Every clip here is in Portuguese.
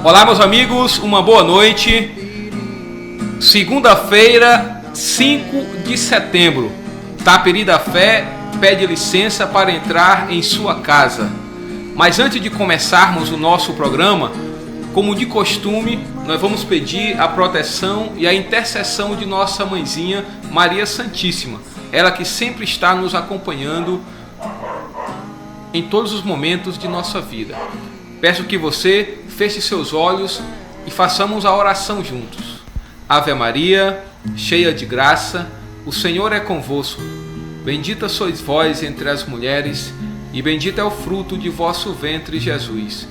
Olá, meus amigos, uma boa noite. Segunda-feira, 5 de setembro. Taperi da Fé pede licença para entrar em sua casa. Mas antes de começarmos o nosso programa, como de costume, nós vamos pedir a proteção e a intercessão de nossa mãezinha Maria Santíssima. Ela que sempre está nos acompanhando em todos os momentos de nossa vida. Peço que você feche seus olhos e façamos a oração juntos. Ave Maria, cheia de graça, o Senhor é convosco. Bendita sois vós entre as mulheres, e bendito é o fruto de vosso ventre, Jesus.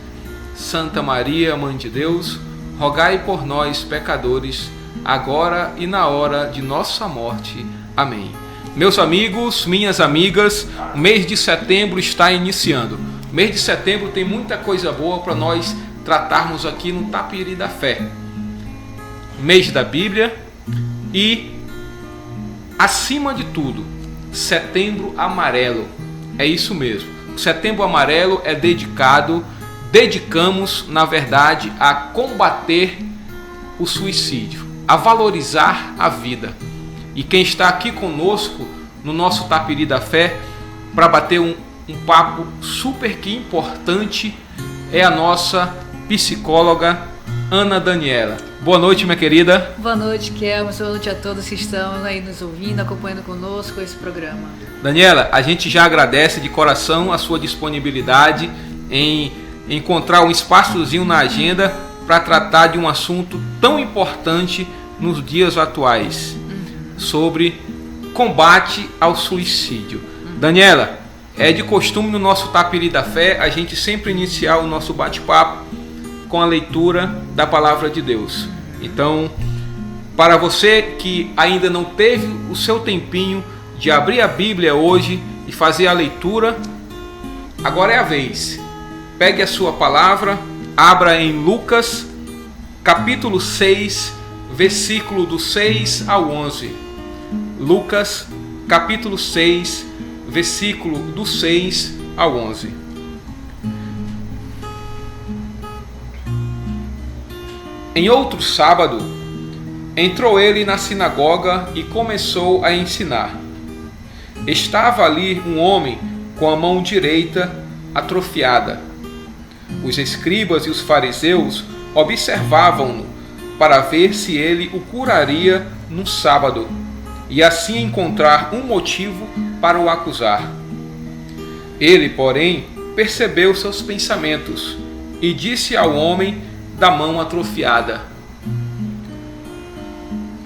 Santa Maria, Mãe de Deus, rogai por nós, pecadores, agora e na hora de nossa morte. Amém. Meus amigos, minhas amigas, o mês de setembro está iniciando. O mês de setembro tem muita coisa boa para nós tratarmos aqui no Taperi da Fé. Mês da Bíblia e, acima de tudo, Setembro Amarelo. É isso mesmo. O Setembro Amarelo é dedicamos, na verdade, a combater o suicídio, a valorizar a vida. E quem está aqui conosco no nosso Taperi da Fé para bater um papo super que importante é a nossa psicóloga Ana Daniela. Boa noite, minha querida. Boa noite, Kelmo. Boa noite a todos que estão aí nos ouvindo, acompanhando conosco esse programa. Daniela, a gente já agradece de coração a sua disponibilidade em encontrar um espaçozinho na agenda para tratar de um assunto tão importante nos dias atuais, sobre combate ao suicídio. Daniela, é de costume no nosso Taperi da Fé a gente sempre iniciar o nosso bate-papo com a leitura da Palavra de Deus. Então, para você que ainda não teve o seu tempinho de abrir a Bíblia hoje e fazer a leitura, agora é a vez. Pegue a sua palavra, abra em Lucas, capítulo 6, versículo do 6 ao 11. Lucas, capítulo 6, versículo do 6 ao 11. Em outro sábado, entrou ele na sinagoga e começou a ensinar. Estava ali um homem com a mão direita atrofiada. Os escribas e os fariseus observavam-no para ver se ele o curaria no sábado e assim encontrar um motivo para o acusar. Ele, porém, percebeu seus pensamentos e disse ao homem da mão atrofiada: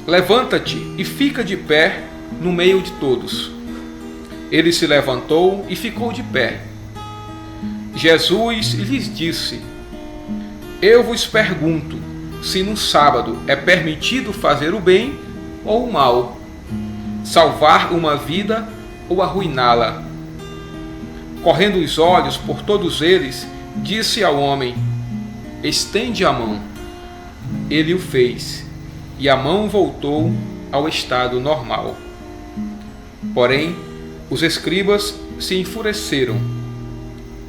levanta-te e fica de pé no meio de todos. Ele se levantou e ficou de pé. Jesus lhes disse: eu vos pergunto se no sábado é permitido fazer o bem ou o mal, salvar uma vida ou arruiná-la. Correndo os olhos por todos eles, disse ao homem: estende a mão. Ele o fez, e a mão voltou ao estado normal. Porém, os escribas se enfureceram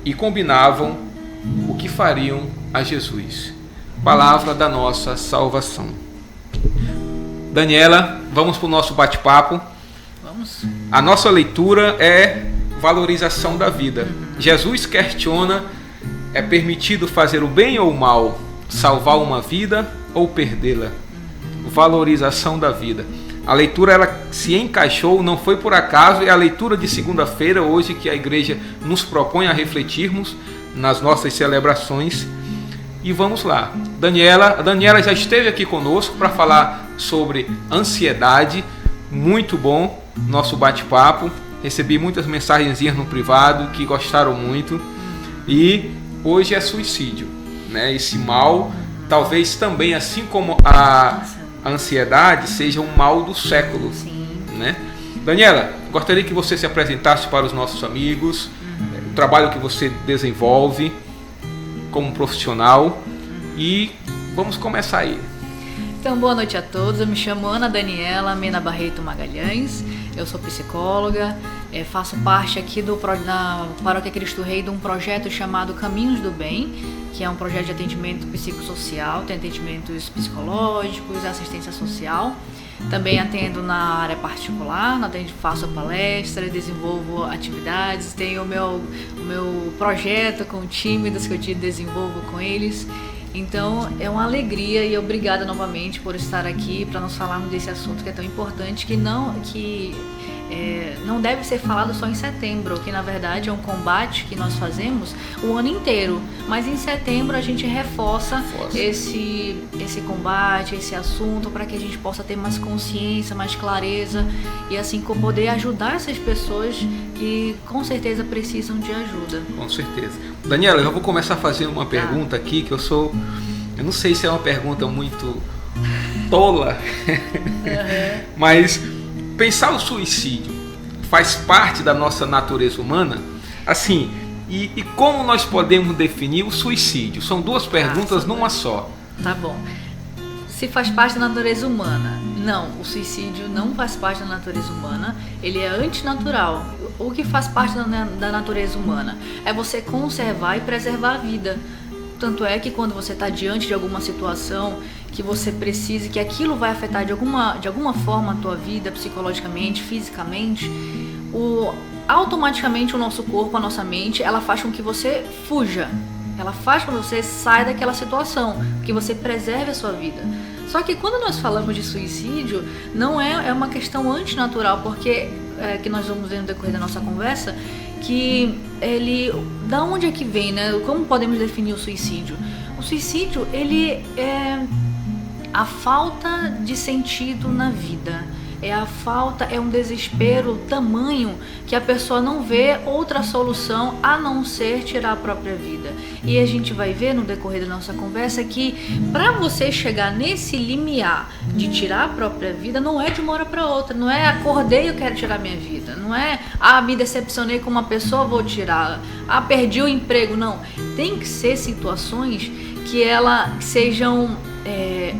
e combinavam o que fariam a Jesus. Palavra da nossa salvação. Daniela, vamos para o nosso bate-papo. Vamos. A nossa leitura é valorização da vida. Jesus questiona: é permitido fazer o bem ou o mal? Salvar uma vida ou perdê-la? Valorização da vida. A leitura ela se encaixou, não foi por acaso, é a leitura de segunda-feira, hoje, que a igreja nos propõe a refletirmos nas nossas celebrações. E vamos lá. A Daniela já esteve aqui conosco para falar sobre ansiedade. Muito bom nosso bate-papo. Recebi muitas mensagenzinhas no privado que gostaram muito. E hoje é suicídio, né? Esse mal, talvez também, assim como a ansiedade, seja um mal do século. Sim. Né? Daniela, gostaria que você se apresentasse para os nossos amigos, o trabalho que você desenvolve como profissional, e vamos começar aí. Então, boa noite a todos. Eu me chamo Ana Daniela Mena Barreto Magalhães. Eu sou psicóloga, Faço parte aqui na Paróquia Cristo Rei de um projeto chamado Caminhos do Bem, que é um projeto de atendimento psicossocial, tem atendimentos psicológicos, assistência social. Também atendo na área particular, faço palestra, desenvolvo atividades, tenho o meu projeto com tímidos que eu desenvolvo com eles. Então é uma alegria e obrigada novamente por estar aqui para nós falarmos desse assunto que é tão importante, que não deve ser falado só em setembro, que na verdade é um combate que nós fazemos o ano inteiro, mas em setembro a gente reforça esse combate, esse assunto, para que a gente possa ter mais consciência, mais clareza e assim poder ajudar essas pessoas que com certeza precisam de ajuda. Com certeza. Daniela, eu já vou começar a fazer uma pergunta aqui, que eu não sei se é uma pergunta muito tola, mas pensar o suicídio faz parte da nossa natureza humana? Assim, e como nós podemos definir o suicídio? São duas perguntas numa só. Tá bom. Se faz parte da natureza humana? Não, o suicídio não faz parte da natureza humana, ele é antinatural. O que faz parte da natureza humana é você conservar e preservar a vida. Tanto é que quando você está diante de alguma situação que você precise, que aquilo vai afetar de alguma forma a tua vida, psicologicamente, fisicamente, automaticamente o nosso corpo, a nossa mente, ela faz com que você fuja. Ela faz com que você saia daquela situação, que você preserve a sua vida. Só que quando nós falamos de suicídio, não é uma questão antinatural, porque que nós vamos ver no decorrer da nossa conversa, que da onde é que vem, né? Como podemos definir o suicídio? O suicídio, ele é a falta de sentido na vida. É um desespero tamanho que a pessoa não vê outra solução a não ser tirar a própria vida. E a gente vai ver no decorrer da nossa conversa que para você chegar nesse limiar de tirar a própria vida, não é de uma hora para outra, não é acordei e eu quero tirar minha vida, não é me decepcionei com uma pessoa, vou tirar, perdi o emprego, não. Tem que ser situações que sejam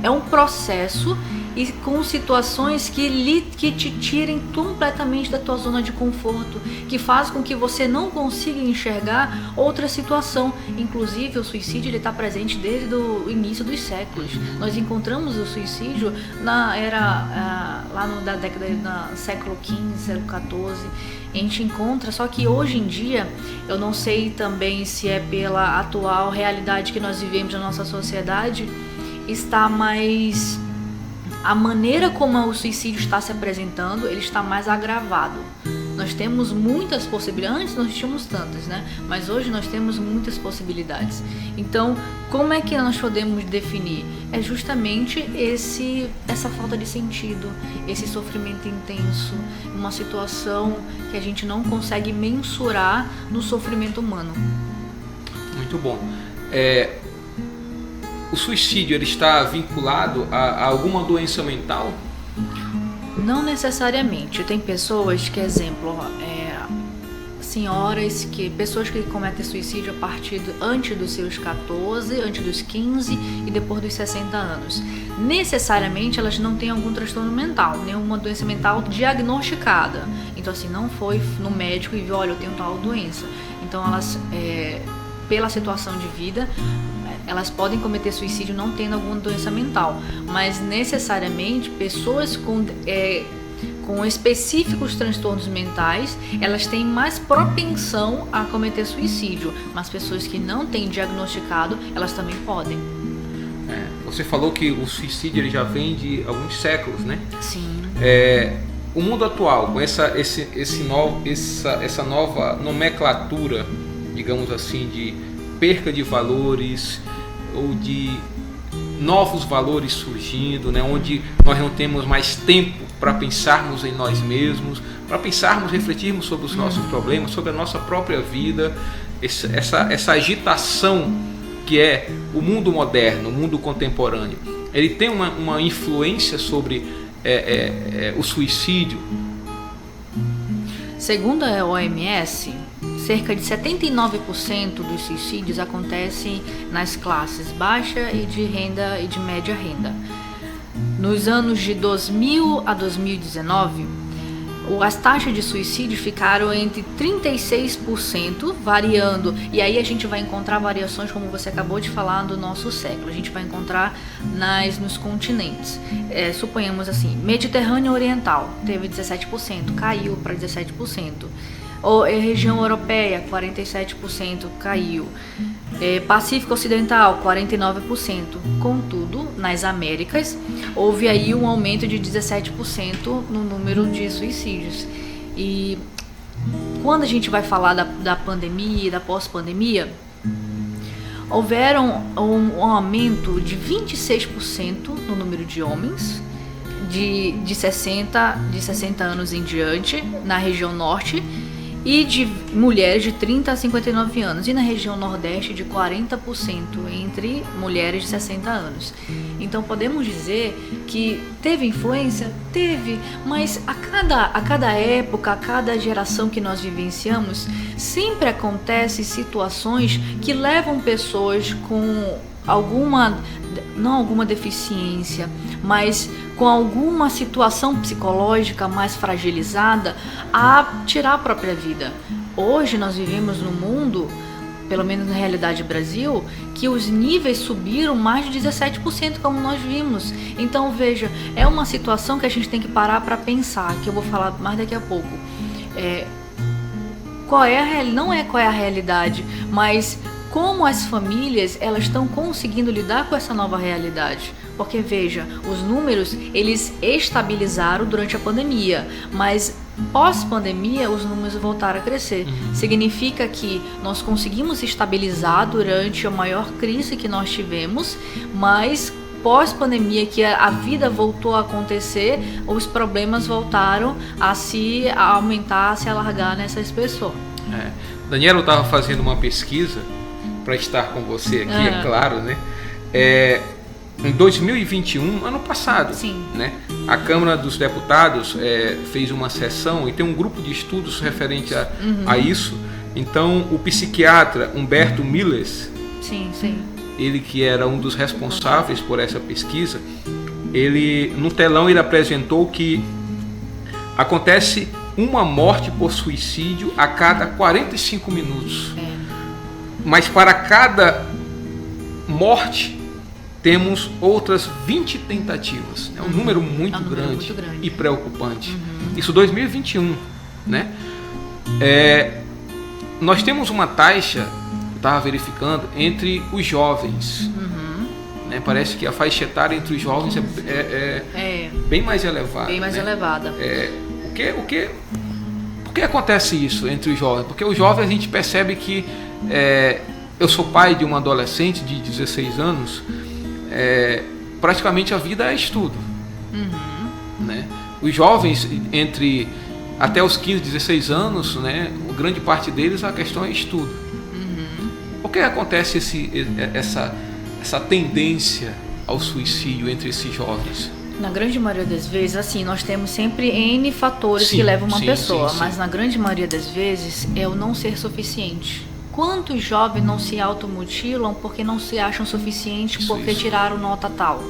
um processo e com situações que te tirem completamente da tua zona de conforto, que faz com que você não consiga enxergar outra situação. Inclusive o suicídio está presente desde o início dos séculos. Nós encontramos o suicídio na era lá da década do século XV, século XIV. A gente encontra, só que hoje em dia, eu não sei também se é pela atual realidade que nós vivemos na nossa sociedade, está mais... A maneira como o suicídio está se apresentando, ele está mais agravado. Nós temos muitas possibilidades, antes nós tínhamos tantas, né? Mas hoje nós temos muitas possibilidades. Então, como é que nós podemos definir? É justamente essa falta de sentido, esse sofrimento intenso, uma situação que a gente não consegue mensurar no sofrimento humano. Muito bom. O suicídio, ele está vinculado a alguma doença mental? Não necessariamente. Tem pessoas que, exemplo, pessoas que cometem suicídio antes dos seus 14, antes dos 15 e depois dos 60 anos. Necessariamente elas não têm algum transtorno mental, nenhuma doença mental diagnosticada. Então assim, não foi no médico e viu, olha, eu tenho tal doença. Então elas, pela situação de vida, elas podem cometer suicídio não tendo alguma doença mental, mas necessariamente pessoas com específicos transtornos mentais, elas têm mais propensão a cometer suicídio, mas pessoas que não têm diagnosticado, elas também podem. Você falou que o suicídio ele já vem de alguns séculos, né? Sim. O mundo atual, com essa nova nomenclatura, digamos assim, de perca de valores ou de novos valores surgindo, né? Onde nós não temos mais tempo para pensarmos em nós mesmos, para pensarmos, refletirmos sobre os nossos problemas, sobre a nossa própria vida, essa agitação que é o mundo moderno, o mundo contemporâneo, ele tem uma influência sobre o suicídio? Segundo a OMS, cerca de 79% dos suicídios acontecem nas classes baixa e de renda e de média renda. Nos anos de 2000 a 2019, as taxas de suicídio ficaram entre 36%, variando, e aí a gente vai encontrar variações, como você acabou de falar, do nosso século. A gente vai encontrar nos continentes. Suponhamos assim, Mediterrâneo Oriental teve 17%, caiu para 17%. Ou região europeia, 47%, caiu. Pacífico Ocidental, 49%. Contudo, nas Américas, houve aí um aumento de 17% no número de suicídios. E quando a gente vai falar da pandemia e da pós-pandemia, houveram um aumento de 26% no número de homens de 60 anos em diante na região norte, e de mulheres de 30 a 59 anos, e na região nordeste de 40% entre mulheres de 60 anos. Então podemos dizer que teve influência? Teve, mas a cada época, a cada geração que nós vivenciamos, sempre acontecem situações que levam pessoas com não alguma deficiência, mas com alguma situação psicológica mais fragilizada, a tirar a própria vida. Hoje nós vivemos num mundo, pelo menos na realidade Brasil, que os níveis subiram mais de 17%, como nós vimos. Então veja, é uma situação que a gente tem que parar para pensar, que eu vou falar mais daqui a pouco. Não é qual é a realidade, mas como as famílias elas estão conseguindo lidar com essa nova realidade. Porque veja, os números eles estabilizaram durante a pandemia, mas pós-pandemia os números voltaram a crescer. Significa que nós conseguimos estabilizar durante a maior crise que nós tivemos, mas pós-pandemia, que a vida voltou a acontecer, os problemas voltaram a aumentar, a se alargar nessas pessoas. Daniela, eu estava fazendo uma pesquisa para estar com você aqui, é claro, né? Em 2021, ano passado, né, a Câmara dos Deputados fez uma sessão e tem um grupo de estudos referente a isso. Então, o psiquiatra Humberto Miles, ele que era um dos responsáveis por essa pesquisa, no telão ele apresentou que acontece uma morte por suicídio a cada 45 minutos. Mas para cada morte temos outras 20 tentativas. É um número muito grande e preocupante. Isso 2021, né? Nós temos uma taxa, estava verificando, entre os jovens. Né? Parece que a faixa etária entre os jovens é bem mais elevada. Bem mais elevada. Por que acontece isso entre os jovens? Porque os jovens a gente percebe que... eu sou pai de um adolescente de 16 anos, praticamente a vida é estudo. Né? Os jovens até os 15, 16 anos, né, grande parte deles a questão é estudo. Por que acontece essa tendência ao suicídio entre esses jovens? Na grande maioria das vezes, assim, nós temos sempre N fatores que levam uma pessoa, mas na grande maioria das vezes é o não ser suficiente. Quantos jovens não se automutilam porque não se acham suficientes porque tiraram nota tal?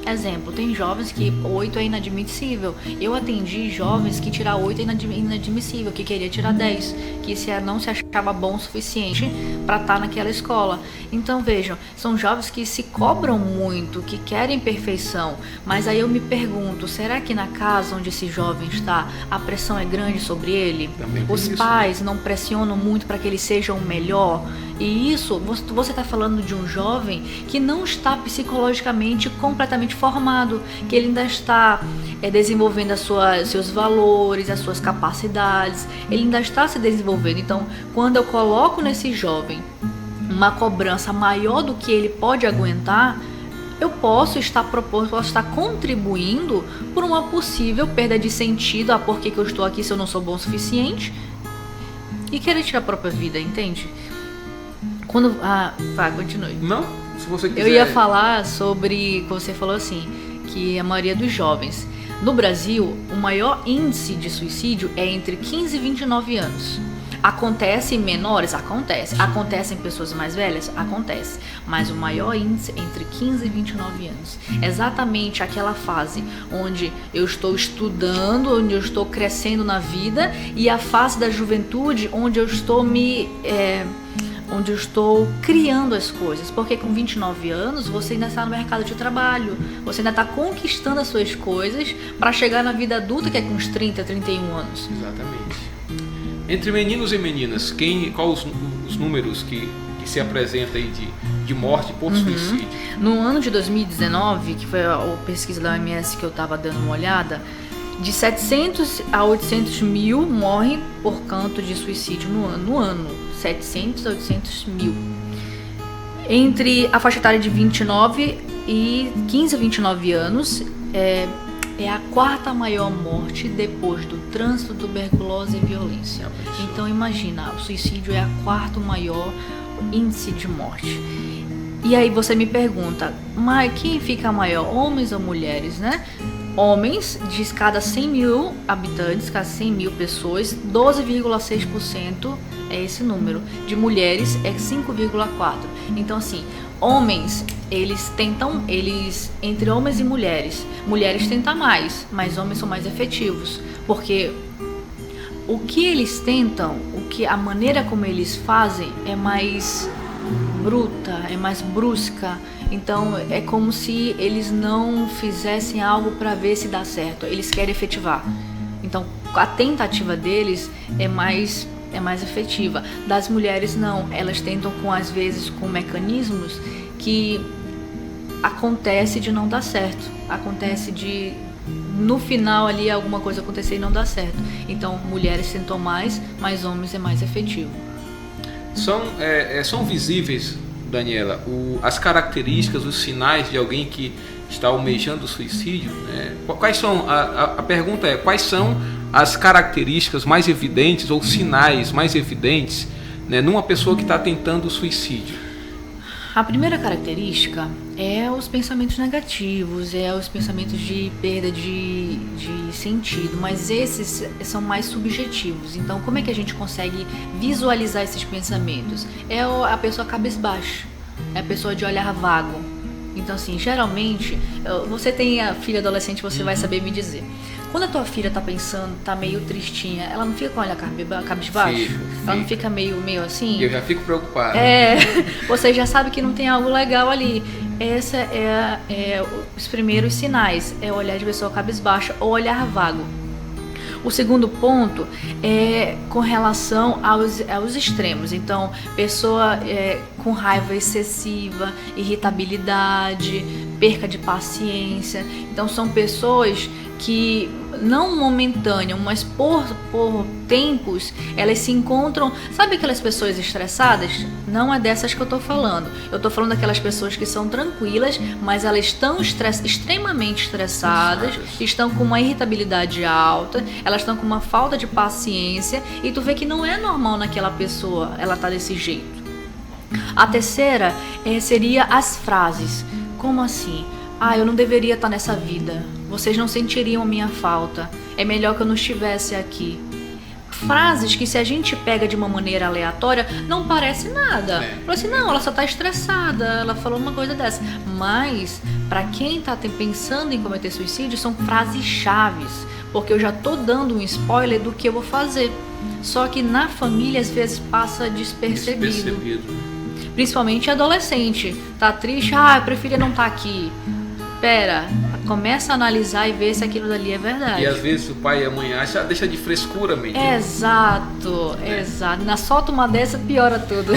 Exemplo, tem jovens que 8 é inadmissível. Eu atendi jovens que tirar 8 é inadmissível, que queria tirar 10, que não se achava bom o suficiente para estar naquela escola. Então vejam, são jovens que se cobram muito, que querem perfeição, mas aí eu me pergunto, será que na casa onde esse jovem está, a pressão é grande sobre ele? Os pais não pressionam muito para que ele seja o melhor? E isso, você está falando de um jovem que não está psicologicamente completamente formado, que ele ainda está desenvolvendo seus valores, as suas capacidades, ele ainda está se desenvolvendo. Então, quando eu coloco nesse jovem uma cobrança maior do que ele pode aguentar, eu posso estar contribuindo por uma possível perda de sentido, por que eu estou aqui se eu não sou bom o suficiente, e querer tirar a própria vida, entende? Continue. Não, se você quiser. Eu ia falar sobre, como você falou assim, que a maioria dos jovens. No Brasil, o maior índice de suicídio é entre 15 e 29 anos. Acontece em menores? Acontece. Acontece em pessoas mais velhas? Acontece. Mas o maior índice é entre 15 e 29 anos. Exatamente aquela fase onde eu estou estudando, onde eu estou crescendo na vida, e a fase da juventude onde eu estou onde eu estou criando as coisas, porque com 29 anos você ainda está no mercado de trabalho, você ainda está conquistando as suas coisas para chegar na vida adulta, que é com uns 30, 31 anos. Exatamente. Entre meninos e meninas, quais os números que se apresenta aí de morte por suicídio? No ano de 2019, que foi a pesquisa da OMS que eu estava dando uma olhada, de 700 a 800 mil morrem por conta de suicídio no ano. 700 a 800 mil. Entre a faixa etária de 29 e 15 a 29 anos, é a quarta maior morte depois do trânsito, tuberculose e violência. Então imagina, o suicídio é a quarta maior índice de morte. E aí você me pergunta, mas quem fica maior, homens ou mulheres, né? Homens, de cada 100 mil habitantes, cada 100 mil pessoas, 12,6% é esse número. De mulheres é 5,4%. Então assim, homens, entre homens e mulheres tentam mais, mas homens são mais efetivos. Porque o que eles tentam, a maneira como eles fazem é mais bruta, é mais brusca. Então é como se eles não fizessem algo para ver se dá certo. Eles querem efetivar. Então a tentativa deles é mais efetiva. Das mulheres não, elas tentam às vezes com mecanismos que acontece de não dar certo. Acontece de no final ali alguma coisa acontecer e não dar certo. Então mulheres tentam mais, mas homens é mais efetivo. São visíveis, Daniela, as características, os sinais de alguém que está almejando o suicídio, né? Quais são, a pergunta é, quais são as características mais evidentes ou sinais mais evidentes, né, numa pessoa que está tentando o suicídio? A primeira característica é os pensamentos negativos, é os pensamentos de perda de sentido, mas esses são mais subjetivos. Então, como é que a gente consegue visualizar esses pensamentos? É a pessoa cabisbaixa, é a pessoa de olhar vago. Então, assim, geralmente, você tem a filha adolescente, você vai saber me dizer. Quando a tua filha tá pensando, tá meio tristinha, ela não fica com o olhar cabisbaixo? Ela não fica meio assim? Eu já fico preocupado. Você já sabe que não tem algo legal ali. Esse é os primeiros sinais, é o olhar de pessoa cabisbaixa ou olhar vago. O segundo ponto é com relação aos extremos. Então, pessoa com raiva excessiva, irritabilidade, perca de paciência. Então, são pessoas que, não momentâneo, mas por tempos, elas se encontram... Sabe aquelas pessoas estressadas? Não é dessas que eu tô falando. Eu tô falando daquelas pessoas que são tranquilas, mas elas estão extremamente estressadas, estão com uma irritabilidade alta, elas estão com uma falta de paciência, e tu vê que não é normal naquela pessoa ela tá desse jeito. A terceira seria as frases. Como assim? Eu não deveria estar nessa vida. Vocês não sentiriam a minha falta. É melhor que eu não estivesse aqui. Frases que, se a gente pega de uma maneira aleatória, não parece nada. Fala assim, não, ela só tá estressada, ela falou uma coisa dessa. Mas, para quem tá pensando em cometer suicídio, são frases chaves. Porque eu já tô dando um spoiler do que eu vou fazer. Só que na família, às vezes, passa despercebido. Principalmente adolescente. Tá triste? Eu preferia não estar aqui. Pera, começa a analisar e ver se aquilo dali é verdade. E às vezes o pai e a mãe acham, deixa de frescura, menino. Exato. Na solta uma dessa, piora tudo.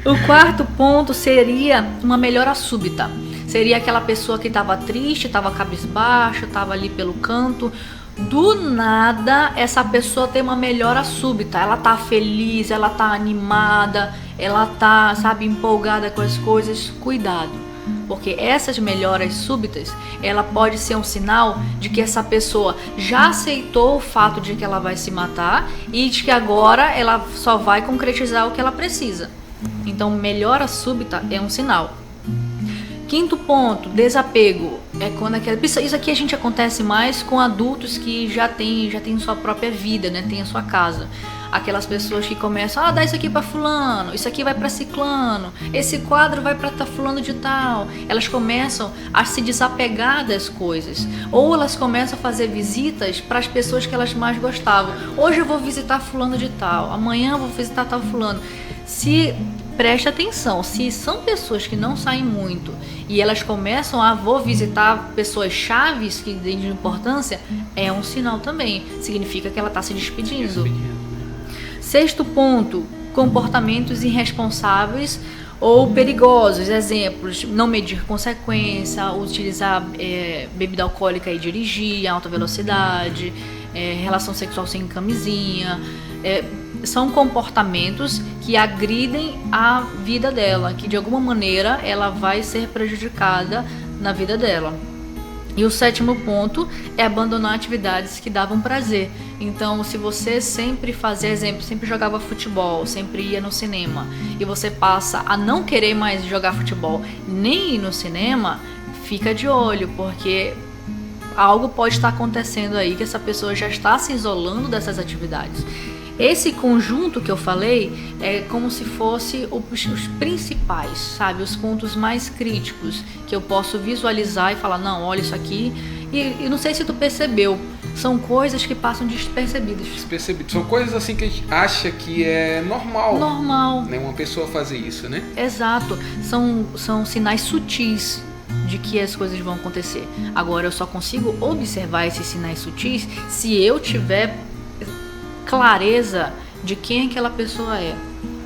O quarto ponto seria uma melhora súbita. Seria aquela pessoa que estava triste, estava cabisbaixa, estava ali pelo canto. Do nada, essa pessoa tem uma melhora súbita. Ela tá feliz, ela tá animada, ela tá, empolgada com as coisas. Cuidado. Porque essas melhoras súbitas, ela pode ser um sinal de que essa pessoa já aceitou o fato de que ela vai se matar e de que agora ela só vai concretizar o que ela precisa. Então, melhora súbita é um sinal. Quinto ponto, desapego. É quando isso aqui a gente acontece mais com adultos que já têm sua própria vida, né? Tem a sua casa. Aquelas pessoas que começam, dá isso aqui para fulano, isso aqui vai para ciclano, esse quadro vai para fulano de tal. Elas começam a se desapegar das coisas. Ou elas começam a fazer visitas para as pessoas que elas mais gostavam. Hoje eu vou visitar fulano de tal, amanhã eu vou visitar tal fulano. Preste atenção, se são pessoas que não saem muito e elas começam vou visitar pessoas chaves que têm de importância, é um sinal também. Significa que ela está se despedindo. Sexto ponto, comportamentos irresponsáveis ou perigosos. Exemplos: não medir consequência, utilizar bebida alcoólica e dirigir, alta velocidade, relação sexual sem camisinha. São comportamentos que agridem a vida dela, que de alguma maneira ela vai ser prejudicada na vida dela. E o sétimo ponto é abandonar atividades que davam prazer. Então, se você sempre fazia, exemplo, sempre jogava futebol, sempre ia no cinema, e você passa a não querer mais jogar futebol, nem ir no cinema, fica de olho, porque algo pode estar acontecendo aí, que essa pessoa já está se isolando dessas atividades. Esse conjunto que eu falei é como se fosse os principais, sabe? Os pontos mais críticos que eu posso visualizar e falar, não, olha isso aqui. E não sei se tu percebeu, são coisas que passam despercebidas. Despercebidas. São coisas assim que a gente acha que é normal. Normal. Né? Uma pessoa fazer isso, né? Exato. São sinais sutis de que as coisas vão acontecer. Agora, eu só consigo observar esses sinais sutis se eu tiver clareza de quem aquela pessoa é.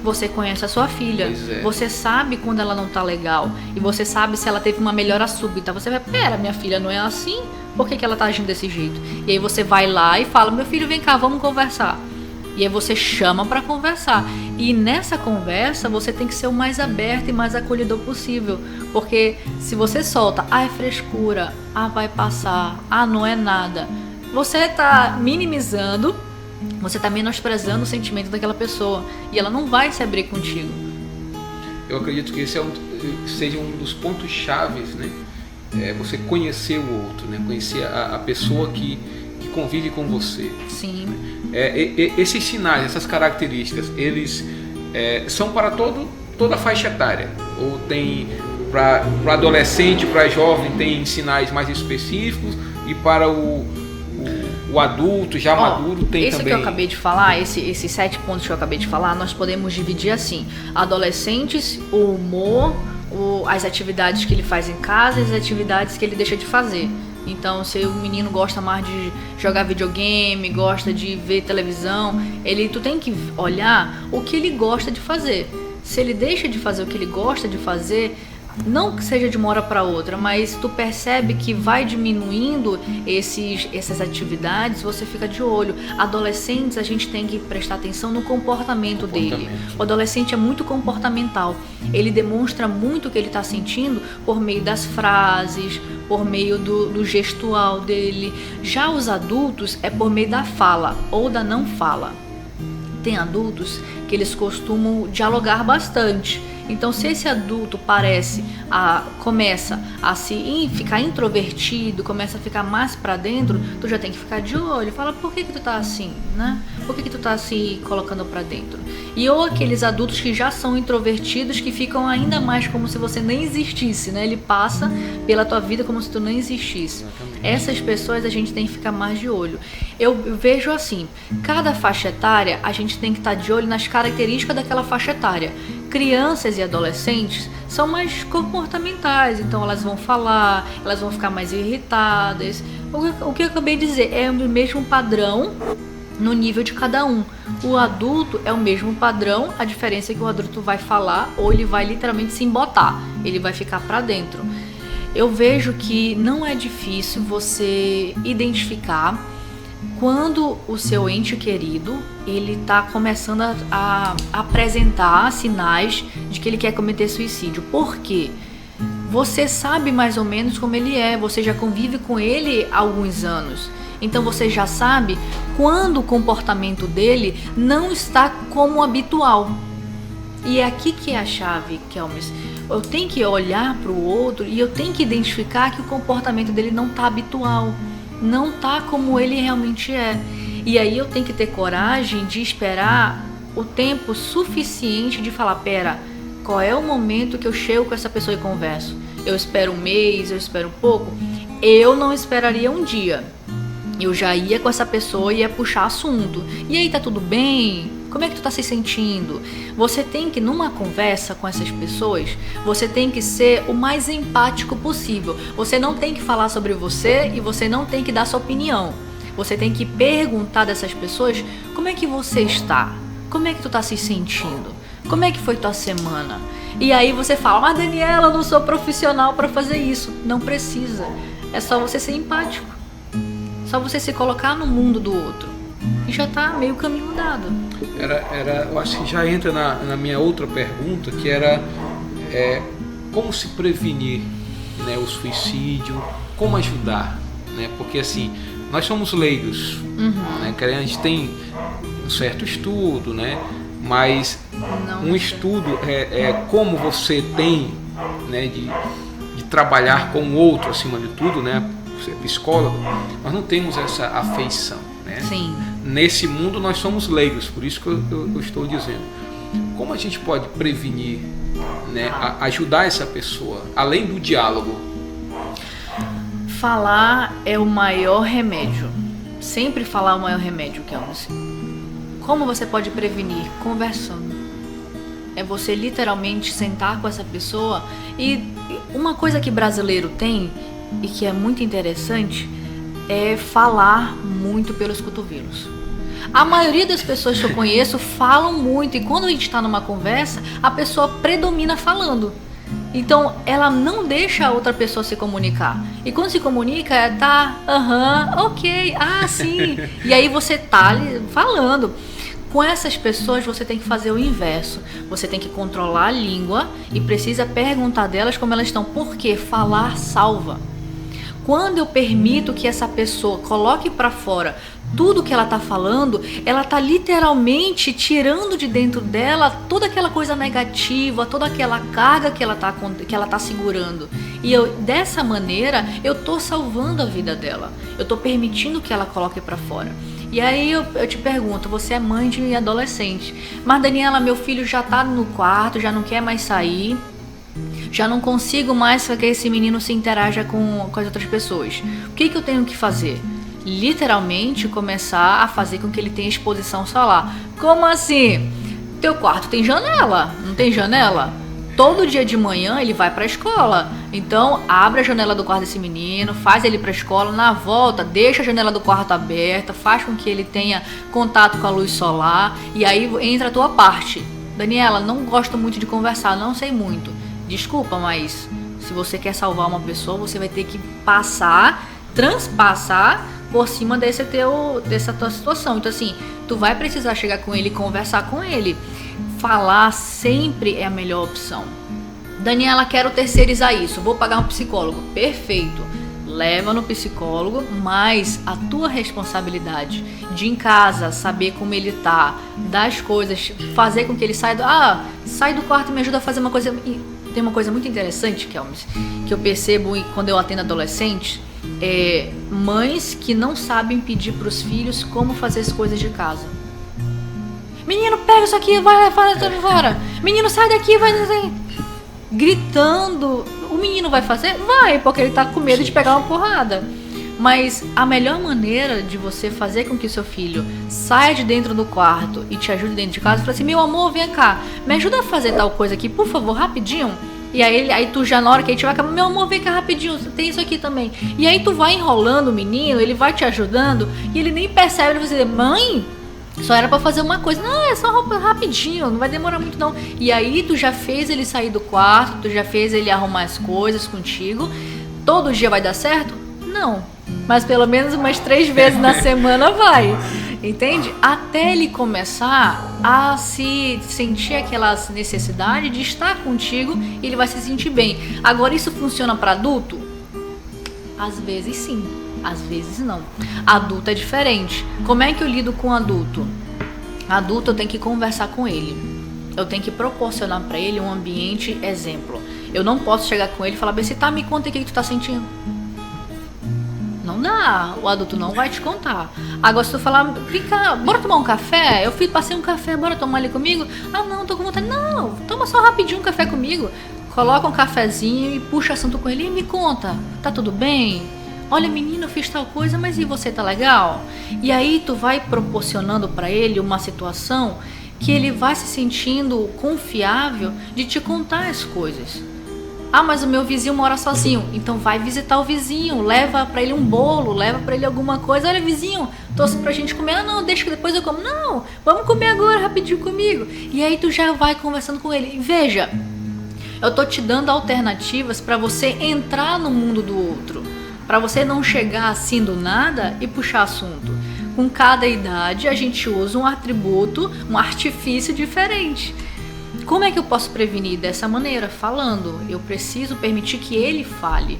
Você conhece a sua filha, você sabe quando ela não tá legal, e você sabe se ela teve uma melhora súbita. Você vai, pera, minha filha não é assim? Por que ela tá agindo desse jeito? E aí você vai lá e fala, meu filho, vem cá, vamos conversar. E aí você chama para conversar. E nessa conversa você tem que ser o mais aberto e mais acolhedor possível. Porque se você solta, é frescura, vai passar, não é nada, você tá minimizando, você está menosprezando o sentimento daquela pessoa e ela não vai se abrir contigo. Eu acredito que esse seja um dos pontos chaves, né? Você conhecer o outro, né? Conhecer a pessoa que convive com você. Sim. Esses sinais, essas características, eles são para toda a faixa etária? Ou tem para adolescente, para jovem, tem sinais mais específicos, e para o adulto já maduro tem esse também? Que eu acabei de falar, esses 7 pontos que eu acabei de falar, nós podemos dividir assim: adolescentes, o humor, as atividades que ele faz em casa e as atividades que ele deixa de fazer. Então, se o menino gosta mais de jogar videogame, gosta de ver televisão, tu tem que olhar o que ele gosta de fazer. Se ele deixa de fazer o que ele gosta de fazer, não que seja de uma hora para outra, mas tu percebe que vai diminuindo essas atividades, você fica de olho. Adolescentes, a gente tem que prestar atenção no comportamento dele. O adolescente é muito comportamental. Ele demonstra muito o que ele está sentindo por meio das frases, por meio do gestual dele. Já os adultos é por meio da fala ou da não fala. Tem adultos que eles costumam dialogar bastante. Então, se esse adulto começa a ficar introvertido, começa a ficar mais pra dentro, tu já tem que ficar de olho. Fala, por que tu tá assim, né? Por que tu tá se colocando pra dentro? E ou aqueles adultos que já são introvertidos, que ficam ainda mais como se você nem existisse, né? Ele passa pela tua vida como se tu não existisse. Essas pessoas a gente tem que ficar mais de olho. Eu vejo assim, cada faixa etária a gente tem que estar de olho nas características daquela faixa etária. Crianças e adolescentes são mais comportamentais, então elas vão falar, elas vão ficar mais irritadas. O que eu acabei de dizer é o mesmo padrão no nível de cada um. O adulto é o mesmo padrão, a diferença é que o adulto vai falar ou ele vai literalmente se embotar, ele vai ficar pra dentro. Eu vejo que não é difícil você identificar quando o seu ente querido ele está começando a apresentar sinais de que ele quer cometer suicídio. Por quê? Você sabe mais ou menos como ele é, você já convive com ele há alguns anos. Então você já sabe quando o comportamento dele não está como habitual. E é aqui que é a chave, Kelmes. Eu tenho que olhar para o outro e eu tenho que identificar que o comportamento dele não está habitual. Não tá como ele realmente é. E aí eu tenho que ter coragem de esperar o tempo suficiente de falar, pera, qual é o momento que eu chego com essa pessoa e converso? Eu espero um mês, eu espero um pouco? Eu não esperaria um dia. Eu já ia com essa pessoa e ia puxar assunto. E aí, tá tudo bem? Como é que tu tá se sentindo? Você tem que, numa conversa com essas pessoas, você tem que ser o mais empático possível. Você não tem que falar sobre você e você não tem que dar sua opinião. Você tem que perguntar dessas pessoas como é que você está? Como é que tu tá se sentindo? Como é que foi tua semana? E aí você fala, mas Daniela, eu não sou profissional para fazer isso. Não precisa. É só você ser empático. Só você se colocar no mundo do outro. E já tá meio caminho dado. Eu acho que já entra na minha outra pergunta, que era como se prevenir, né, o suicídio, como ajudar, né? Porque assim, nós somos leigos, né? A gente tem um certo estudo, né? Mas um estudo como você tem, né, de trabalhar com o outro acima de tudo, né? Você é psicólogo, nós não temos essa afeição, né? Sim. Nesse mundo nós somos leigos, por isso que eu estou dizendo. Como a gente pode prevenir, né, ajudar essa pessoa, além do diálogo? Falar é o maior remédio. Sempre falar é o maior remédio, Kelvis. Como você pode prevenir? Conversando. É você literalmente sentar com essa pessoa. E uma coisa que brasileiro tem, e que é muito interessante, é falar muito pelos cotovelos. A maioria das pessoas que eu conheço falam muito, e quando a gente está numa conversa, a pessoa predomina falando. Então, ela não deixa a outra pessoa se comunicar. E quando se comunica, tá, ok, sim. E aí você tá ali falando. Com essas pessoas, você tem que fazer o inverso. Você tem que controlar a língua e precisa perguntar delas como elas estão. Porque falar salva. Quando eu permito que essa pessoa coloque para fora tudo que ela tá falando, ela tá literalmente tirando de dentro dela toda aquela coisa negativa, toda aquela carga que ela tá segurando. E dessa maneira, eu tô salvando a vida dela. Eu tô permitindo que ela coloque para fora. E aí eu te pergunto, você é mãe de adolescente, mas Daniela, meu filho já tá no quarto, já não quer mais sair, já não consigo mais que esse menino se interaja com as outras pessoas. O que eu tenho que fazer? Literalmente começar a fazer com que ele tenha exposição solar. Como assim? Teu quarto tem janela, não tem janela? Todo dia de manhã ele vai para a escola. Então abre a janela do quarto desse menino, faz ele para a escola, na volta deixa a janela do quarto aberta, faz com que ele tenha contato com a luz solar. E aí entra a tua parte. Daniela, não gosto muito de conversar, não sei muito. Desculpa, mas se você quer salvar uma pessoa, você vai ter que transpassar por cima dessa tua situação. Então assim, tu vai precisar chegar com ele e conversar com ele. Falar sempre é a melhor opção. Daniela, quero terceirizar isso, vou pagar um psicólogo. Perfeito, leva no psicólogo, mas a tua responsabilidade de em casa saber como ele tá, das coisas, fazer com que ele saia sai do quarto e me ajuda a fazer uma coisa. Tem uma coisa muito interessante, Kelmis, que eu percebo quando eu atendo adolescentes, mães que não sabem pedir para os filhos como fazer as coisas de casa. Menino, pega isso aqui, vai fora. Menino, sai daqui, vai. Gritando. O menino vai fazer? Vai, porque ele tá com medo de pegar uma porrada. Mas a melhor maneira de você fazer com que seu filho saia de dentro do quarto e te ajude dentro de casa, fala assim, meu amor, vem cá, me ajuda a fazer tal coisa aqui, por favor, rapidinho. E aí tu já na hora que a gente vai acabar, meu amor, vem cá rapidinho, tem isso aqui também. E aí tu vai enrolando o menino, ele vai te ajudando e ele nem percebe, ele vai dizer, mãe, só era pra fazer uma coisa. Não, é só rapidinho, não vai demorar muito não. E aí tu já fez ele sair do quarto, tu já fez ele arrumar as coisas contigo. Todo dia vai dar certo? Não. Mas pelo menos umas 3 vezes na semana vai. Entende? Até ele começar a se sentir aquela necessidade de estar contigo, ele vai se sentir bem. Agora, isso funciona para adulto? Às vezes sim. Às vezes não. Adulto é diferente. Como é que eu lido com adulto? Adulto, eu tenho que conversar com ele. Eu tenho que proporcionar para ele um ambiente exemplo. Eu não posso chegar com ele e falar, me conta o que tu tá sentindo. Não dá, o adulto não vai te contar. Agora se tu falar, bora tomar um café? Eu passei um café, bora tomar ali comigo? Ah não, tô com vontade. Não, toma só rapidinho um café comigo. Coloca um cafezinho e puxa assunto com ele e me conta, tá tudo bem? Olha menino, eu fiz tal coisa, mas e você, tá legal? E aí tu vai proporcionando pra ele uma situação que ele vai se sentindo confiável de te contar as coisas. Ah, mas o meu vizinho mora sozinho. Então vai visitar o vizinho, leva pra ele um bolo, leva pra ele alguma coisa. Olha, vizinho, trouxe pra gente comer. Ah, não, deixa que depois eu como. Não, vamos comer agora, rapidinho comigo. E aí tu já vai conversando com ele. Veja, eu tô te dando alternativas pra você entrar no mundo do outro. Pra você não chegar assim do nada e puxar assunto. Com cada idade a gente usa um atributo, um artifício diferente. Como é que eu posso prevenir dessa maneira? Falando. Eu preciso permitir que ele fale,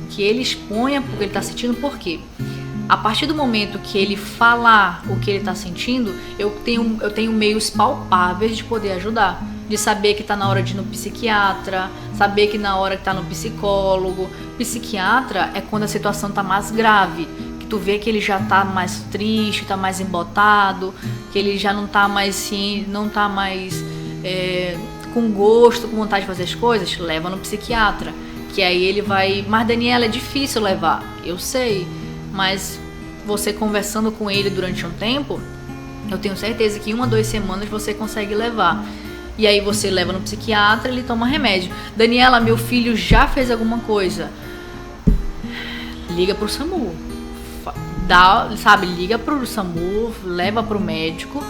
que ele exponha o que ele está sentindo. Por quê? A partir do momento que ele falar o que ele está sentindo, eu tenho meios palpáveis de poder ajudar. De saber que está na hora de ir no psiquiatra, saber que na hora que está no psicólogo. Psiquiatra é quando a situação está mais grave, que tu vê que ele já está mais triste, está mais embotado, que ele já não está mais com gosto, com vontade de fazer as coisas, leva no psiquiatra, que aí ele vai, mas Daniela, é difícil levar, eu sei, mas você conversando com ele durante um tempo, eu tenho certeza que em 1 a 2 semanas você consegue levar, e aí você leva no psiquiatra, ele toma remédio. Daniela, meu filho já fez alguma coisa, liga pro SAMU, liga pro SAMU, leva pro médico,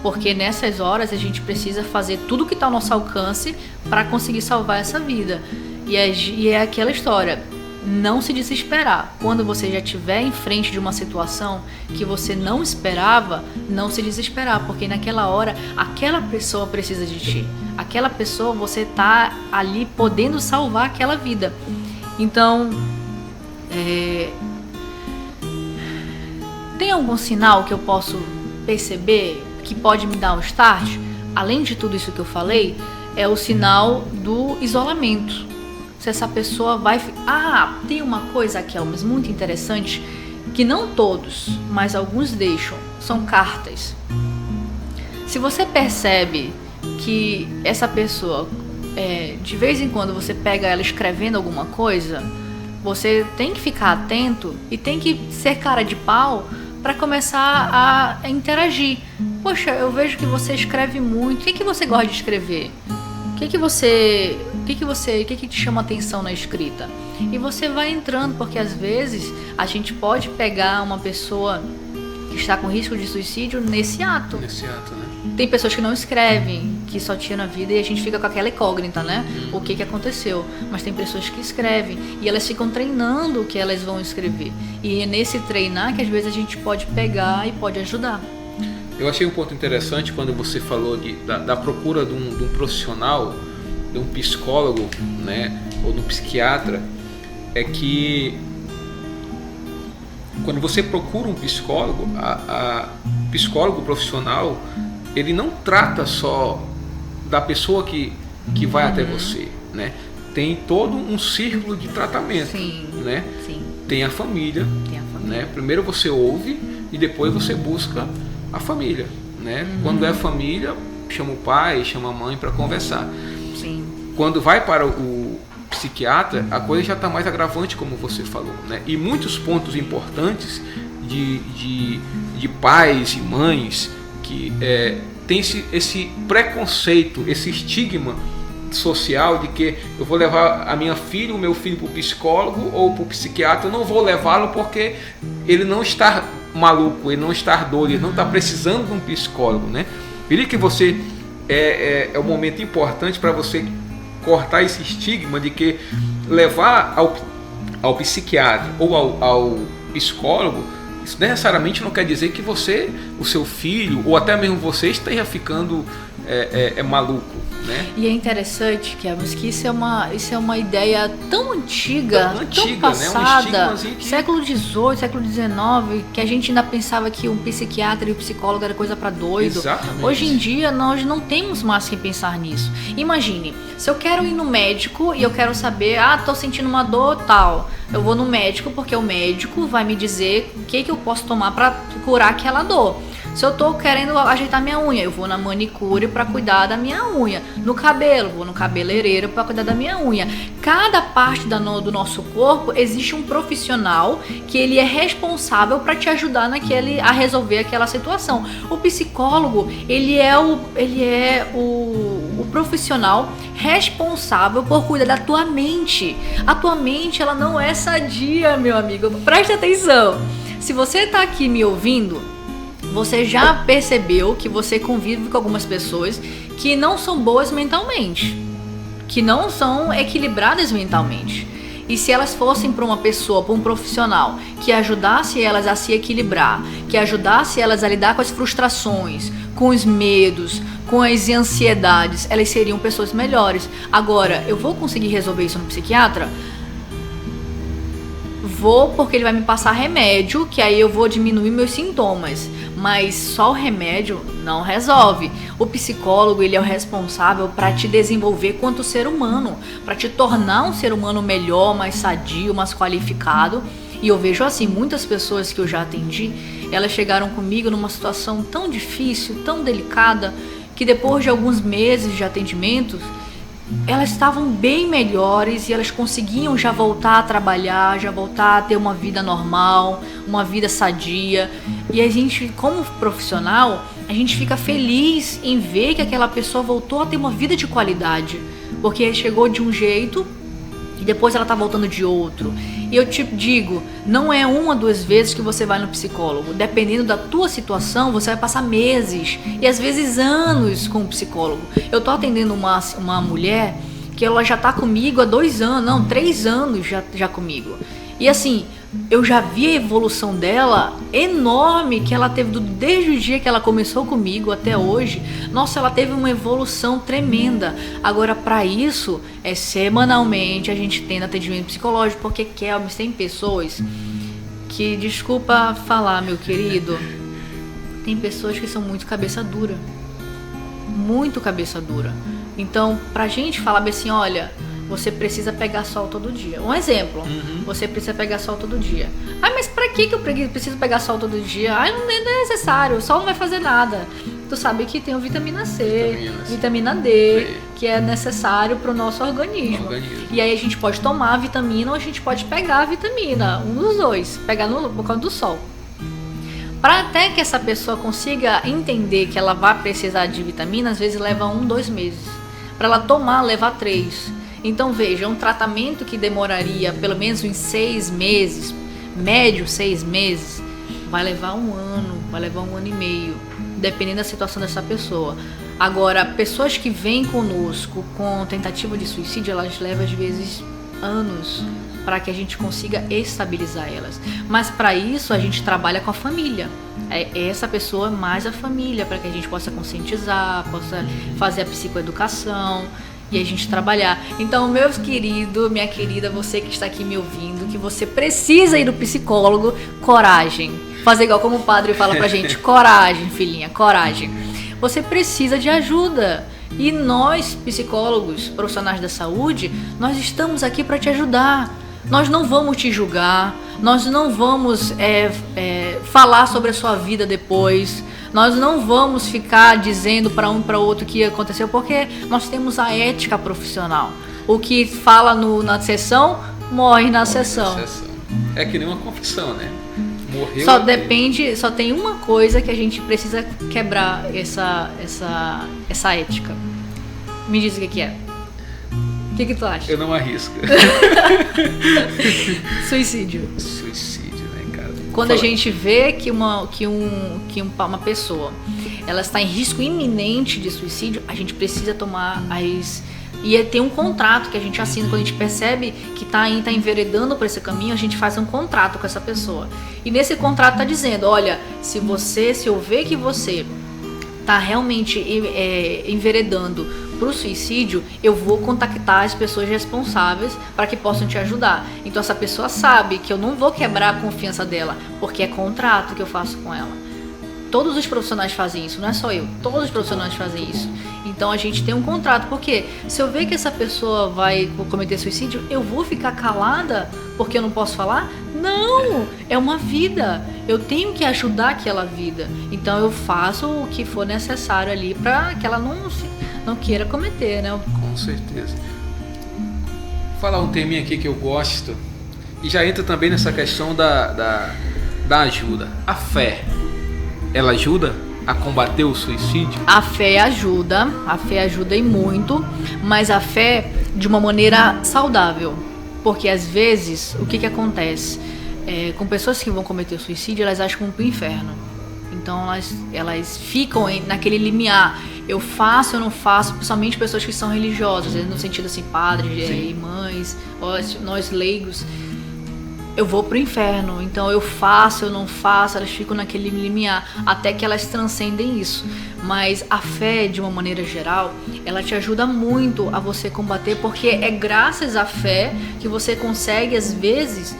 porque nessas horas a gente precisa fazer tudo que está ao nosso alcance para conseguir salvar essa vida. E é aquela história, não se desesperar. Quando você já estiver em frente de uma situação que você não esperava, não se desesperar, porque naquela hora aquela pessoa precisa de ti. Aquela pessoa, você está ali podendo salvar aquela vida. Então, tem algum sinal que eu posso perceber que pode me dar um start, além de tudo isso que eu falei, é o sinal do isolamento. Se essa pessoa vai... tem uma coisa aqui, Elmas, muito interessante, que não todos, mas alguns deixam, são cartas. Se você percebe que essa pessoa, de vez em quando você pega ela escrevendo alguma coisa, você tem que ficar atento e tem que ser cara de pau para começar a interagir. Poxa, eu vejo que você escreve muito. O que você gosta de escrever? O que te chama atenção na escrita? E você vai entrando, porque às vezes a gente pode pegar uma pessoa que está com risco de suicídio nesse ato. Nesse ato, né? Tem pessoas que não escrevem, que só tiram a vida e a gente fica com aquela incógnita, né? O que aconteceu? Mas tem pessoas que escrevem e elas ficam treinando o que elas vão escrever. E é nesse treinar que às vezes a gente pode pegar e pode ajudar. Eu achei um ponto interessante quando você falou da procura de um profissional, de um psicólogo, né? Ou de um psiquiatra, é que quando você procura um psicólogo, psicólogo profissional, ele não trata só da pessoa que vai até você, né? Tem todo um círculo de tratamento, né? Sim. Tem a família, né? Primeiro você ouve e depois você busca a família, né? Quando é família, chama o pai, chama a mãe para conversar. Sim. Quando vai para o psiquiatra, a coisa já está mais agravante, como você falou, né? E muitos pontos importantes de pais e mães que tem esse preconceito, esse estigma social de que eu vou levar a minha filha, o meu filho para o psicólogo ou para o psiquiatra, eu não vou levá-lo porque ele não está maluco, ele não está doido, ele não está precisando de um psicólogo, né? Queria que você é um momento importante para você cortar esse estigma de que levar ao psiquiatra ou ao psicólogo, isso necessariamente não quer dizer que você, o seu filho ou até mesmo você esteja ficando maluco, né? E é interessante, Kevin, que isso é uma ideia tão antiga, tão passada, né? século XVIII, século XIX, que a gente ainda pensava que um psiquiatra e um psicólogo era coisa para doido. Exatamente. Hoje em dia, nós não temos mais que pensar nisso. Imagine, se eu quero ir no médico e eu quero saber, tô sentindo uma dor tal, eu vou no médico porque o médico vai me dizer o que eu posso tomar para curar aquela dor. Se eu tô querendo ajeitar minha unha, eu vou na manicure para cuidar da minha unha. No cabelo, vou no cabeleireiro para cuidar da minha unha. Cada parte do nosso corpo existe um profissional que ele é responsável para te ajudar a resolver aquela situação. O psicólogo, ele é o profissional responsável por cuidar da tua mente. A tua mente, ela não é sadia, meu amigo. Preste atenção. Se você tá aqui me ouvindo, você já percebeu que você convive com algumas pessoas que não são boas mentalmente, que não são equilibradas mentalmente. E se elas fossem para uma pessoa, para um profissional que ajudasse elas a se equilibrar, que ajudasse elas a lidar com as frustrações, com os medos, com as ansiedades, elas seriam pessoas melhores. Agora, eu vou conseguir resolver isso no psiquiatra? Vou, porque ele vai me passar remédio, que aí eu vou diminuir meus sintomas. Mas só o remédio não resolve. O psicólogo, ele é o responsável para te desenvolver quanto ser humano, para te tornar um ser humano melhor, mais sadio, mais qualificado. E eu vejo assim, muitas pessoas que eu já atendi, elas chegaram comigo numa situação tão difícil, tão delicada, que depois de alguns meses de atendimento, elas estavam bem melhores e elas conseguiam já voltar a trabalhar, já voltar a ter uma vida normal, uma vida sadia. E a gente, como profissional, a gente fica feliz em ver que aquela pessoa voltou a ter uma vida de qualidade, porque chegou de um jeito e depois ela tá voltando de outro. E eu te digo, não é 1 ou 2 vezes que você vai no psicólogo. Dependendo da tua situação, você vai passar meses e às vezes anos com o psicólogo. Eu tô atendendo uma mulher que ela já tá comigo há 2 anos, não, 3 anos já comigo. E assim, eu já vi a evolução dela enorme que ela teve desde o dia que ela começou comigo até hoje. Nossa, ela teve uma evolução tremenda. Agora, para isso, semanalmente a gente tem atendimento psicológico, porque Kelvis, tem pessoas que, desculpa falar, meu querido, tem pessoas que são muito cabeça dura. Muito cabeça dura. Então, pra gente falar bem assim, olha, você precisa pegar sol todo dia. Um exemplo, você precisa pegar sol todo dia. Mas pra que eu preciso pegar sol todo dia? Não é necessário, o sol não vai fazer nada. Tu sabe que tem o vitamina C, vitamina D, que é necessário pro nosso organismo. E aí a gente pode tomar a vitamina ou a gente pode pegar a vitamina, um dos dois, pegar por causa do sol. Para até que essa pessoa consiga entender que ela vai precisar de vitamina, às vezes leva 1, 2 meses. Para ela tomar, leva 3. Então veja, um tratamento que demoraria pelo menos uns 6 meses, médio 6 meses, vai levar 1 ano, vai levar 1 ano e meio, dependendo da situação dessa pessoa. Agora, pessoas que vêm conosco com tentativa de suicídio, elas levam às vezes anos para que a gente consiga estabilizar elas. Mas para isso a gente trabalha com a família. Essa pessoa mais a família, para que a gente possa conscientizar, possa fazer a psicoeducação e a gente trabalhar. Então, meus queridos, minha querida, você que está aqui me ouvindo, que você precisa ir no psicólogo, coragem. Fazer igual como o padre fala pra gente, coragem, filhinha, coragem. Você precisa de ajuda. E nós, psicólogos, profissionais da saúde, nós estamos aqui para te ajudar. Nós não vamos te julgar, nós não vamos falar sobre a sua vida depois. Nós não vamos ficar dizendo para um para outro o que aconteceu, porque nós temos a ética profissional. O que fala na sessão, morre na sessão. É que nem uma confissão, né? Morreu. Só tem uma coisa que a gente precisa quebrar essa ética. Me diz o que é. O que tu acha? Eu não arrisco. Suicídio. Suicídio, né, cara? Quando a gente vê que uma pessoa ela está em risco iminente de suicídio, a gente precisa tomar e tem um contrato que a gente assina. Quando a gente percebe que está enveredando por esse caminho, a gente faz um contrato com essa pessoa. E nesse contrato está dizendo, olha, se eu ver que você está realmente enveredando pro suicídio, eu vou contactar as pessoas responsáveis para que possam te ajudar. Então essa pessoa sabe que eu não vou quebrar a confiança dela, porque é contrato que eu faço com ela. Todos os profissionais fazem isso, não é só eu. Todos os profissionais fazem isso. Então a gente tem um contrato, porque se eu ver que essa pessoa vai cometer suicídio, eu vou ficar calada porque eu não posso falar? Não! É uma vida. Eu tenho que ajudar aquela vida. Então eu faço o que for necessário ali para que ela não queira cometer, né? Com certeza. Vou falar um teminha aqui que eu gosto e já entra também nessa questão da ajuda. A fé. Ela ajuda a combater o suicídio? A fé ajuda e muito, mas a fé de uma maneira saudável. Porque às vezes, o que acontece? Com pessoas que vão cometer suicídio, elas acham que vão pro inferno. Então elas ficam naquele limiar. Eu faço, eu não faço, principalmente pessoas que são religiosas, no sentido assim, padres, irmãs, nós leigos. Eu vou pro inferno, então eu faço, eu não faço, elas ficam naquele limiar, até que elas transcendem isso. Mas a fé, de uma maneira geral, ela te ajuda muito a você combater, porque é graças à fé que você consegue, às vezes,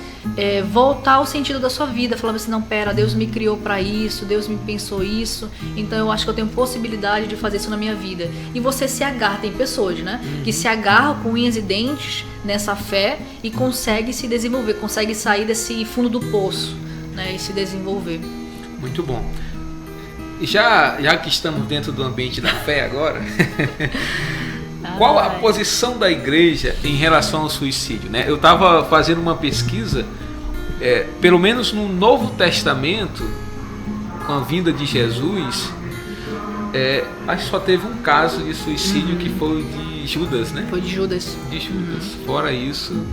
voltar ao sentido da sua vida, falando assim, não, pera, Deus me criou para isso, Deus me pensou isso, então eu acho que eu tenho possibilidade de fazer isso na minha vida. E você se agarra, tem pessoas, né, que se agarram com unhas e dentes nessa fé e consegue se desenvolver, consegue sair desse fundo do poço, né, e se desenvolver. Muito bom. E já que estamos dentro do ambiente da fé agora, qual a posição da igreja em relação ao suicídio, né? Eu estava fazendo uma pesquisa, pelo menos no Novo Testamento, com a vinda de Jesus, acho que só teve um caso de suicídio que foi de Judas, né? Foi de Judas. De Judas. Fora isso...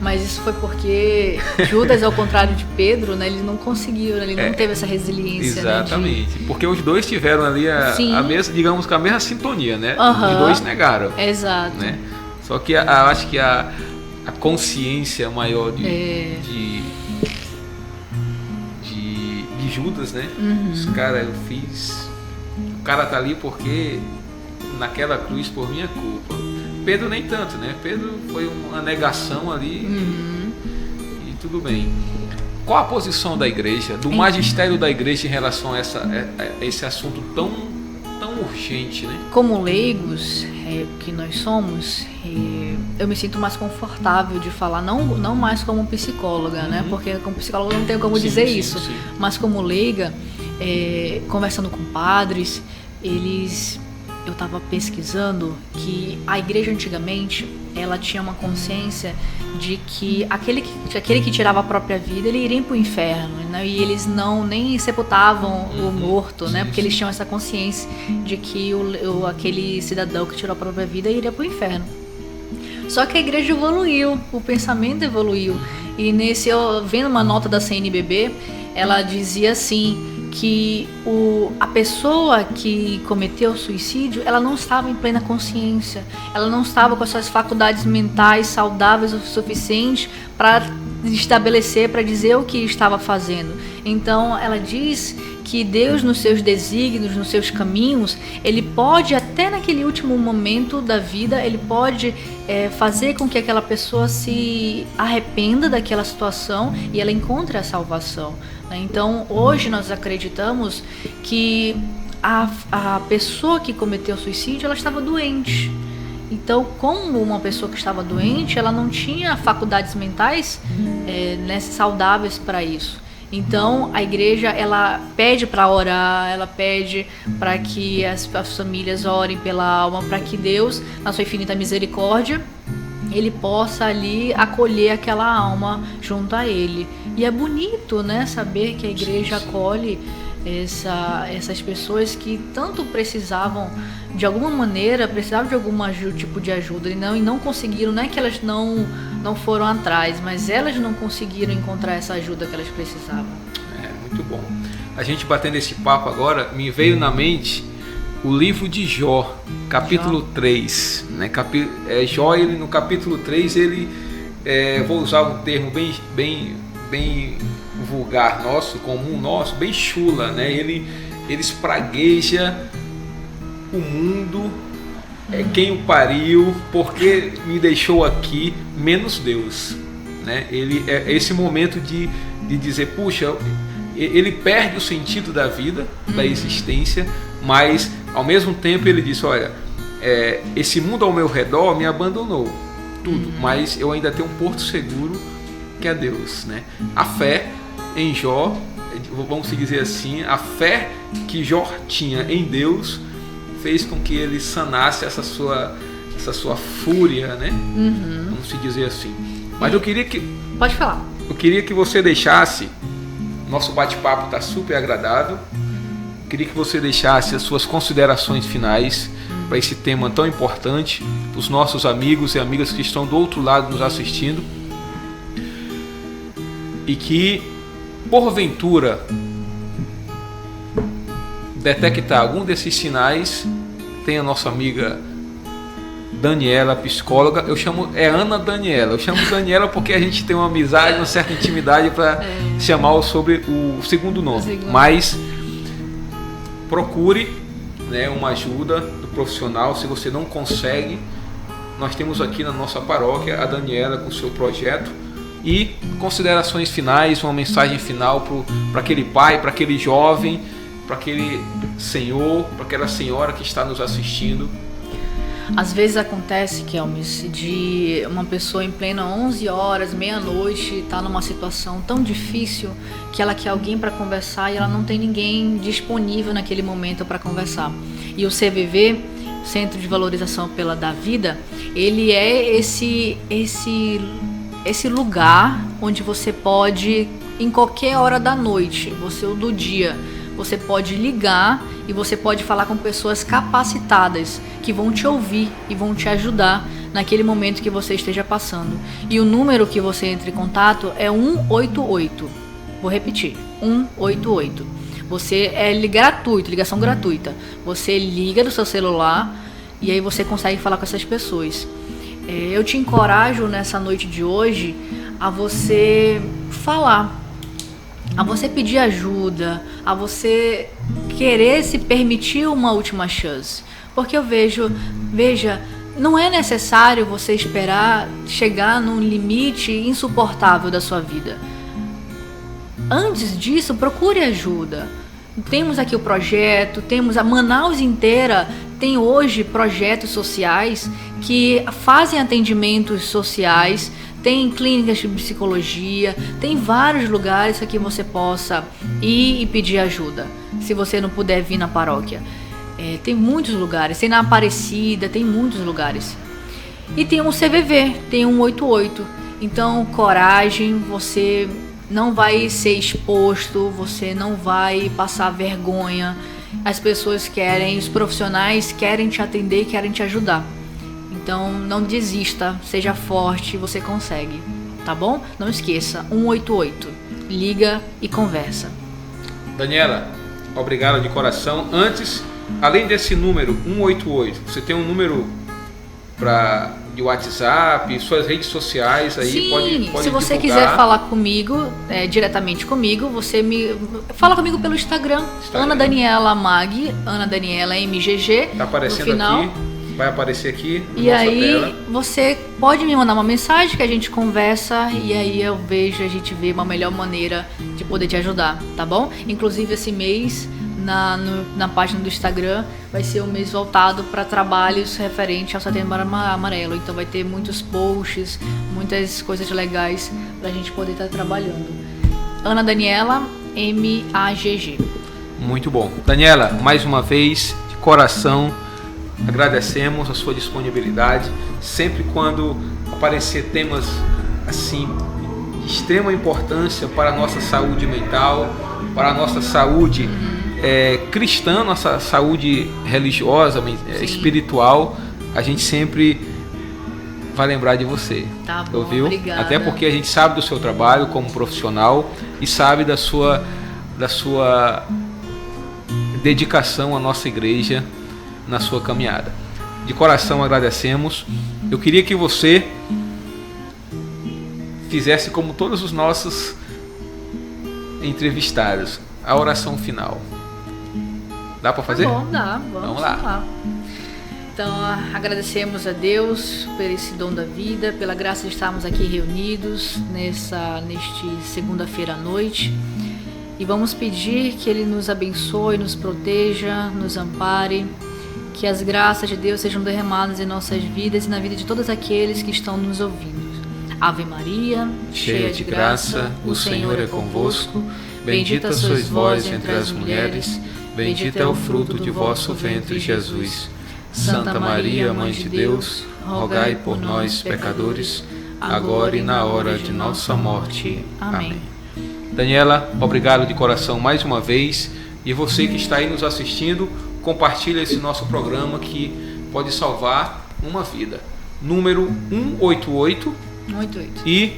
Mas isso foi porque Judas, ao contrário de Pedro, né, ele não conseguiu, ele não teve essa resiliência. Exatamente, né, porque os dois tiveram ali a mesma, digamos, com a mesma sintonia, né? Os dois negaram. Exato. Né? Só que acho que a consciência maior de Judas, né? Os caras, o cara tá ali porque naquela cruz por minha culpa. Pedro nem tanto, né? Pedro foi uma negação ali e tudo bem. Qual a posição da igreja, do magistério da igreja em relação a esse assunto tão urgente, né? Como leigos que nós somos, eu me sinto mais confortável de falar, não mais como psicóloga, né? Porque como psicóloga não tenho como dizer isso. Sim. Mas como leiga, conversando com padres, eu estava pesquisando que a igreja antigamente, ela tinha uma consciência de que aquele que tirava a própria vida, ele iria para o inferno, né? E eles nem sepultavam o morto, né? Porque eles tinham essa consciência de que aquele cidadão que tirou a própria vida iria para o inferno. Só que a igreja evoluiu, o pensamento evoluiu. E vendo uma nota da CNBB, ela dizia assim, que a pessoa que cometeu o suicídio, ela não estava em plena consciência, ela não estava com as suas faculdades mentais saudáveis o suficiente para estabelecer, para dizer o que estava fazendo. Então ela diz que Deus, nos seus desígnios, nos seus caminhos, ele pode, até naquele último momento da vida, ele pode fazer com que aquela pessoa se arrependa daquela situação e ela encontre a salvação. Então hoje nós acreditamos que a pessoa que cometeu o suicídio, ela estava doente. Então, como uma pessoa que estava doente, ela não tinha faculdades mentais saudáveis para isso. Então, a igreja, ela pede para orar, ela pede para que as famílias orem pela alma, para que Deus, na sua infinita misericórdia, ele possa ali acolher aquela alma junto a ele. E é bonito, né, saber que a igreja acolhe essas pessoas que tanto precisavam de alguma maneira, precisavam de algum tipo de ajuda e não conseguiram, não é que elas não foram atrás, mas elas não conseguiram encontrar essa ajuda que elas precisavam. Muito bom. A gente batendo esse papo agora, me veio na mente o livro de Jó, capítulo 3, né? Jó, ele, no capítulo 3, ele, vou usar um termo bem vulgar nosso, comum nosso, bem chula, né? Ele espragueja o mundo quem o pariu, porque me deixou aqui, menos Deus, né? Ele é esse momento de dizer, puxa, ele perde o sentido da vida, da existência, mas ao mesmo tempo ele diz, olha, esse mundo ao meu redor me abandonou tudo, mas eu ainda tenho um porto seguro que é Deus, né? A fé em Jó, vamos dizer assim, a fé que Jó tinha em Deus fez com que ele sanasse essa sua fúria, né? Vamos dizer assim. Mas eu queria que... Pode falar. Eu queria que você deixasse... Nosso bate-papo está super agradável. Eu queria que você deixasse as suas considerações finais para esse tema tão importante, os nossos amigos e amigas que estão do outro lado nos assistindo. E que, porventura, detectar algum desses sinais, tem a nossa amiga Daniela, psicóloga. Eu chamo, Ana Daniela. Eu chamo Daniela porque a gente tem uma amizade, uma certa intimidade para chamar sobre o segundo nome. Mas procure, né, uma ajuda do profissional. Se você não consegue, nós temos aqui na nossa paróquia a Daniela com o seu projeto. E considerações finais, uma mensagem final para aquele pai, para aquele jovem, para aquele senhor, para aquela senhora que está nos assistindo. Às vezes acontece, Kelmis, de uma pessoa em plena 11 horas, meia-noite, estar numa situação tão difícil que ela quer alguém para conversar e ela não tem ninguém disponível naquele momento para conversar. E o CVV, Centro de Valorização da Vida, ele é esse lugar onde você pode, em qualquer hora da noite, ou do dia, você pode ligar e você pode falar com pessoas capacitadas que vão te ouvir e vão te ajudar naquele momento que você esteja passando. E o número que você entra em contato é 188. Vou repetir, 188. Você gratuito, ligação gratuita. Você liga do seu celular e aí você consegue falar com essas pessoas. Eu te encorajo nessa noite de hoje a você falar, a você pedir ajuda, a você querer se permitir uma última chance. Porque eu veja, não é necessário você esperar chegar num limite insuportável da sua vida. Antes disso, procure ajuda. Temos aqui o projeto, temos a Manaus inteira, tem hoje projetos sociais que fazem atendimentos sociais, tem clínicas de psicologia, tem vários lugares que você possa ir e pedir ajuda, se você não puder vir na paróquia. Tem muitos lugares, tem na Aparecida, tem muitos lugares. E tem um CVV, tem um 188. Então, coragem, você não vai ser exposto, você não vai passar vergonha. As pessoas querem, os profissionais querem te atender, querem te ajudar. Então, não desista, seja forte, você consegue, tá bom? Não esqueça, 188, liga e conversa. Daniela, obrigado de coração. Antes, além desse número 188, você tem um número de WhatsApp, suas redes sociais aí? Sim, pode se você divulgar. quiser falar comigo, diretamente comigo, você fala comigo pelo Instagram. Ana Daniela Mag, Ana Daniela MGG. Tá aparecendo no final. aqui, vai aparecer aqui na E nossa aí tela. você pode me mandar uma mensagem que a gente conversa e aí eu vejo, a gente vê uma melhor maneira de poder te ajudar, tá bom? Inclusive esse mês na página do Instagram vai ser um mês voltado para trabalhos referentes ao Setembro Amarelo. Então vai ter muitos posts, muitas coisas legais pra gente poder estar trabalhando. Ana Daniela MAGG. Muito bom. Daniela, mais uma vez, de coração, agradecemos a sua disponibilidade. Sempre quando aparecer temas assim de extrema importância para a nossa saúde mental, para a nossa saúde cristã, nossa saúde religiosa, espiritual, a gente sempre vai lembrar de você. Tá bom, ouviu? Obrigada. Até porque a gente sabe do seu trabalho como profissional e sabe da sua dedicação à nossa igreja na sua caminhada. De coração agradecemos. Eu queria que você fizesse como todos os nossos entrevistados, a oração final. Dá para fazer? Tá bom, dá. Vamos lá. Então, agradecemos a Deus por esse dom da vida, pela graça de estarmos aqui reunidos neste segunda-feira à noite. E vamos pedir que Ele nos abençoe, nos proteja, nos ampare, que as graças de Deus sejam derramadas em nossas vidas e na vida de todos aqueles que estão nos ouvindo. Ave Maria, cheia de graça, o Senhor é convosco. Bendita sois vós entre as mulheres, bendito é o fruto de vosso ventre, Jesus. Santa Maria, Mãe de Deus, rogai por nós, pecadores, agora e na hora de nossa morte. Amém. Daniela, obrigado de coração mais uma vez. E você que está aí nos assistindo, compartilha esse nosso programa que pode salvar uma vida. Número 188 e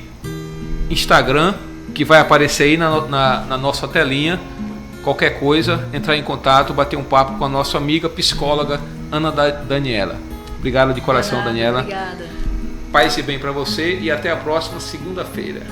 Instagram, que vai aparecer aí na nossa telinha. Qualquer coisa, entrar em contato, bater um papo com a nossa amiga psicóloga Ana Daniela. Obrigado de coração, Daniela. Obrigada. Paz e bem para você e até a próxima segunda-feira.